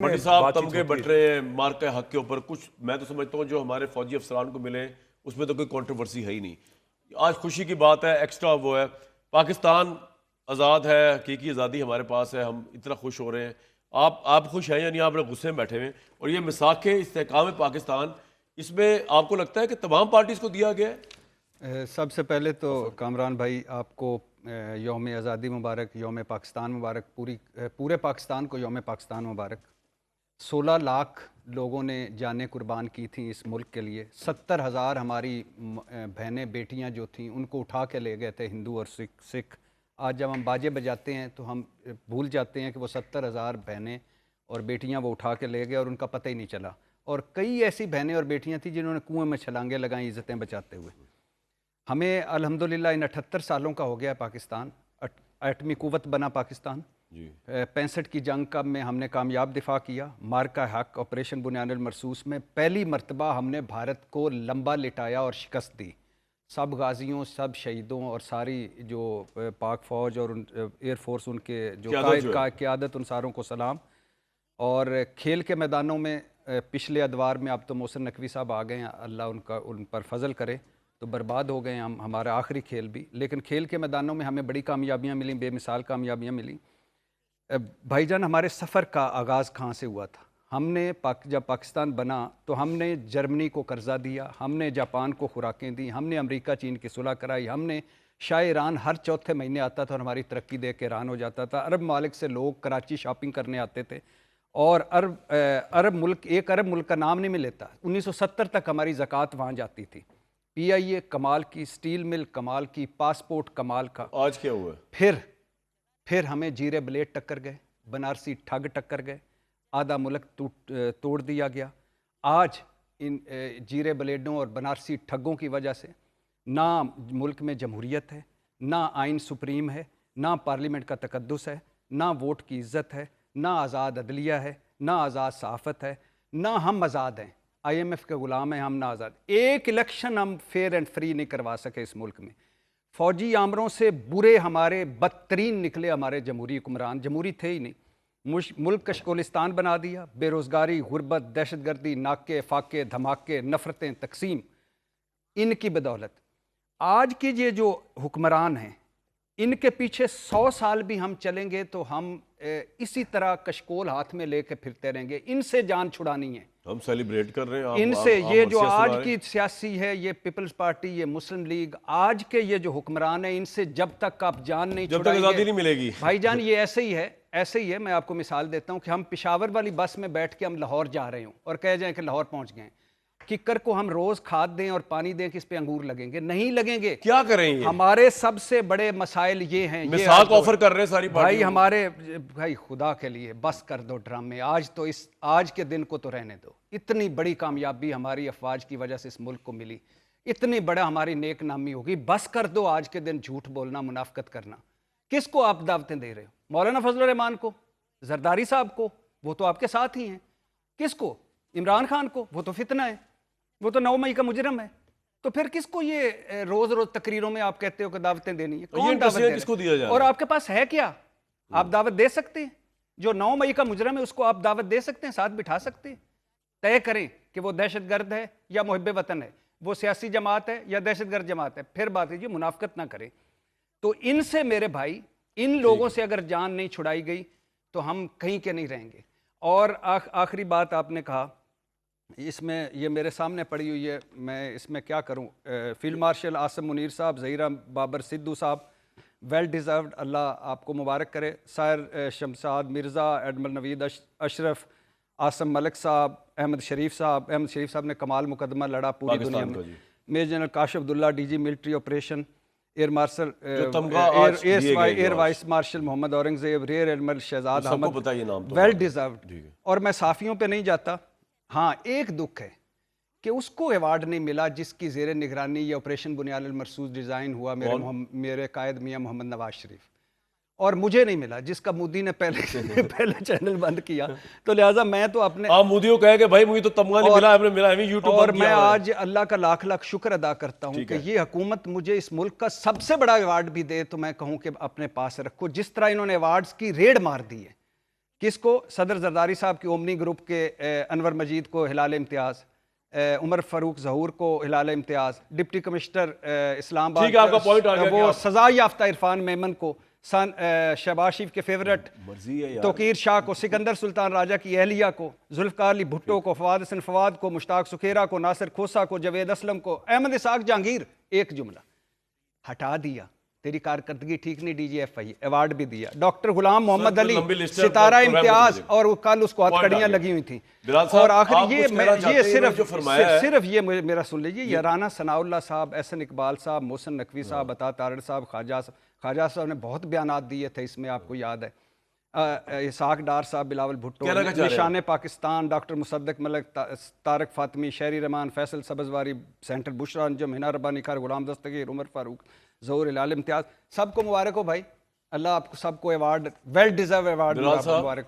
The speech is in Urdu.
بٹی صاحب تمغے بٹ رہے ہیں مارکہ حق کے اوپر. کچھ میں تو سمجھتا ہوں جو ہمارے فوجی افسران کو ملے اس میں تو کوئی کنٹروورسی ہے ہی نہیں. آج خوشی کی بات ہے, ایکسٹرا وہ ہے, پاکستان آزاد ہے, حقیقی آزادی ہمارے پاس ہے, ہم اتنا خوش ہو رہے ہیں. آپ خوش ہیں یا نہیں؟ آپ لوگ غصے میں بیٹھے ہوئے. اور یہ میثاق استحکام پاکستان, اس میں آپ کو لگتا ہے کہ تمام پارٹیز کو دیا گیا ہے؟ سب سے پہلے تو کامران بھائی آپ کو یوم آزادی مبارک, یوم پاکستان مبارک, پورے پاکستان کو یوم پاکستان مبارک. 16 لاکھ لوگوں نے جانیں قربان کی تھیں اس ملک کے لیے. 70,000 ہماری بہنیں بیٹیاں جو تھیں ان کو اٹھا کے لے گئے تھے ہندو اور سکھ. آج جب ہم باجے بجاتے ہیں تو ہم بھول جاتے ہیں کہ وہ 70,000 بہنیں اور بیٹیاں وہ اٹھا کے لے گئے اور ان کا پتہ ہی نہیں چلا. اور کئی ایسی بہنیں اور بیٹیاں تھیں جنہوں نے کنویں میں چھلانگیں لگائیں عزتیں بچاتے ہوئے. ہمیں الحمدللہ ان 78 سالوں کا ہو گیا پاکستان, ایٹمی قوت بنا پاکستان. 65 کی جنگ کا میں ہم نے کامیاب دفاع کیا. مارکہ حق آپریشن بنیان المرصوص میں پہلی مرتبہ ہم نے بھارت کو لمبا لٹایا اور شکست دی. سب غازیوں, سب شہیدوں اور ساری جو پاک فوج اور ایئر فورس ان کے جو قیادت ان ساروں کو سلام. اور کھیل کے میدانوں میں پچھلے ادوار میں اب تو محسن نقوی صاحب آ گئے ہیں, اللہ ان پر فضل کرے, تو برباد ہو گئے ہم, ہمارا آخری کھیل بھی. لیکن کھیل کے میدانوں میں ہمیں بڑی کامیابیاں ملیں, بے مثال کامیابیاں ملیں. بھائی جان, ہمارے سفر کا آغاز کہاں سے ہوا تھا؟ ہم نے جب پاکستان بنا تو ہم نے جرمنی کو قرضہ دیا, ہم نے جاپان کو خوراکیں دیں, ہم نے امریکہ چین کی صلح کرائی, ہم نے شاہ ایران ہر چوتھے مہینے آتا تھا اور ہماری ترقی دیکھ کے حیران ہو جاتا تھا. عرب ممالک سے لوگ کراچی شاپنگ کرنے آتے تھے اور عرب ملک, ایک عرب ملک کا نام نہیں میں لیتا. 1970 تک ہماری زکوٰۃ وہاں جاتی تھی. پی آئی اے کمال کی, سٹیل مل کمال کی, پاسپورٹ کمال کا. آج کیا ہوا ہے؟ پھر ہمیں جیرے بلیڈ ٹکر گئے, بنارسی ٹھگ ٹکر گئے, آدھا ملک توڑ دیا گیا. آج ان جیرے بلیڈوں اور بنارسی ٹھگوں کی وجہ سے نہ ملک میں جمہوریت ہے, نہ آئین سپریم ہے, نہ پارلیمنٹ کا تقدس ہے, نہ ووٹ کی عزت ہے, نہ آزاد عدلیہ ہے, نہ آزاد صحافت ہے, نہ ہم آزاد ہیں. آئی ایم ایف کے غلام ہیں ہم, نہ آزاد. ایک الیکشن ہم فیئر اینڈ فری نہیں کروا سکے اس ملک میں. فوجی آمروں سے برے ہمارے بدترین نکلے ہمارے جمہوری حکمران, جمہوری تھے ہی نہیں. ملک کشکولستان بنا دیا. بے روزگاری, غربت, دہشت گردی, ناکے فاکے, دھماکے, نفرتیں, تقسیم, ان کی بدولت آج کے یہ جو حکمران ہیں ان کے پیچھے 100 سال بھی ہم چلیں گے تو ہم اسی طرح کشکول ہاتھ میں لے کے پھرتے رہیں گے. ان سے جان چھڑانی ہے. ہم سیلیبریٹ کر رہے ہیں ان سے یہ جو آج کی سیاسی ہے, یہ پیپلز پارٹی, یہ مسلم لیگ, آج کے یہ جو حکمران ہیں, ان سے جب تک آپ جان نہیں چھڑائیں گے, جب تک آزادی نہیں ملے گی. بھائی جان یہ ایسے ہی ہے. میں آپ کو مثال دیتا ہوں کہ ہم پشاور والی بس میں بیٹھ کے ہم لاہور جا رہے ہوں اور کہہ جائیں کہ لاہور پہنچ گئے. ککر کو ہم روز کھاد دیں اور پانی دیں کہ اس پہ انگور لگیں گے؟ نہیں لگیں گے. کیا کریں یہ؟ ہمارے سب سے بڑے مسائل یہ ہیں. میثاق آفر کر رہے ہیں ساری بھائی ہمارے, بھائی خدا کے لیے بس کر دو ڈرامے. آج کے دن کو تو رہنے دو. اتنی بڑی کامیابی ہماری افواج کی وجہ سے اس ملک کو ملی, اتنی بڑا ہماری نیک نامی ہوگی. بس کر دو آج کے دن جھوٹ بولنا, منافقت کرنا. کس کو آپ دعوتیں دے رہے ہو؟ مولانا فضل الرحمان کو, زرداری صاحب کو, وہ تو آپ کے ساتھ ہی ہیں. کس کو؟ عمران خان کو, وہ تو فتنہ ہے, وہ تو 9 مئی کا مجرم ہے. تو پھر کس کو یہ روز تقریروں میں آپ کہتے ہو کہ دعوتیں دینی ہے؟ کون دعوت دے رہا ہے؟ اور آپ کے پاس ہے کیا؟ آپ دعوت دے سکتے ہیں؟ جو 9 مئی کا مجرم ہے اس کو آپ دعوت دے سکتے ہیں, ساتھ بٹھا سکتے ہیں؟ طے کریں کہ وہ دہشت گرد ہے یا محب وطن ہے, وہ سیاسی جماعت ہے یا دہشت گرد جماعت ہے, پھر بات کیجیے, منافقت نہ کریں. تو ان سے میرے بھائی, ان لوگوں سے اگر جان نہیں چھڑائی گئی تو ہم کہیں کے نہیں رہیں گے. اور آخری بات آپ نے کہا, اس میں یہ میرے سامنے پڑی ہوئی ہے, میں اس میں کیا کروں. فیلڈ مارشل عاصم منیر صاحب, ظہیرہ بابر سدھو صاحب, ویل ڈیزروڈ, اللہ آپ کو مبارک کرے. سائر شمشاد مرزا, ایڈمرل نوید اشرف, عاصم ملک صاحب, احمد شریف صاحب نے کمال مقدمہ لڑا پوری دنیا میں. Major general Kashif Abdullah, D G military operation, air marshal air vice marshal Muhammad Aurangzeb, rear admiral Shahzad Ahmad, well deserved. اور میں صحافیوں پہ نہیں جاتا. ہاں ایک دکھ ہے کہ اس کو ایوارڈ نہیں ملا جس کی زیر نگرانی یہ آپریشن بنیان المرصوص ڈیزائن ہوا, میرے قائد میاں محمد نواز شریف. اور مجھے نہیں ملا جس کا مودی نے پہلے چینل بند کیا. تو لہٰذا میں تو اپنے مودی کو کہے کہ بھائی مجھے تو تمغہ نہیں ملا, آپ نے ملا, یوٹیوب. اور میں آج اللہ کا لاکھ لاکھ شکر ادا کرتا ہوں کہ یہ حکومت مجھے اس ملک کا سب سے بڑا ایوارڈ بھی دے تو میں کہوں کہ اپنے پاس رکھو. جس طرح انہوں نے ایوارڈز کی ریڈ مار دی ہے, کس کو؟ صدر زرداری صاحب کی اومنی گروپ کے انور مجید کو ہلال امتیاز، عمر فاروق ظہور کو ہلال امتیاز، ڈپٹی کمشنر اسلام ٹھیک ہے، آپ کا point آ آباد گیا کہ وہ آپ- سزا یافتہ عرفان میمن کو، شہباز شریف کے فیورٹ مرضی ہے یار. توقیر شاہ کو، سکندر سلطان راجہ کی اہلیہ کو، ذوالفقار علی بھٹو کو، فواد حسن فواد کو، مشتاق سکھیرا کو، ناصر کھوسا کو، جاوید اسلم کو، احمد اسحاق جہانگیر، ایک جملہ ہٹا دیا. تیری کارکردگی ٹھیک نہیں، ڈی جی ایف آئی ایوارڈ بھی دیا. ڈاکٹر غلام محمد سر، علی لمبی لسٹ ہے، ستارہ پروگرام امتیاز، مجھے ملے گا. اور وہ کل اس کو Point آ ہتکڑیاں گیا. لگی ہوئی تھیں. بلال صاحب، اور آخر آپ یہ کچھ کہنا چاہتے ہیں؟ انہوں نے جو فرمایا ہے صرف یہ میرا سن لیجیے، یہ رانا ثناء اللہ صاحب، احسن اقبال صاحب، محسن نقوی صاحب، عطا تارڑ صاحب، خواجہ صاحب نے بہت بیانات دیے تھے اس میں، آپ کو یاد ہے. اسحاق ڈار صاحب، بلاول بھٹو، کہنا کیا چاہ رہے ہیں؟ نشان پاکستان، ڈاکٹر مصدق ملک، طارق فاطمی، شہری رحمان، فیصل سبزواری، سینٹر بشرا انجم، ہنا ربانی خار، غلام دستگیر، عمر فاروق ظہور، ہلال امتیاز، سب کو مبارک ہو بھائی. اللہ آپ کو سب کو ایوارڈ، ویل ڈیزرو ایوارڈ بلال صاحب، مبارک ہو.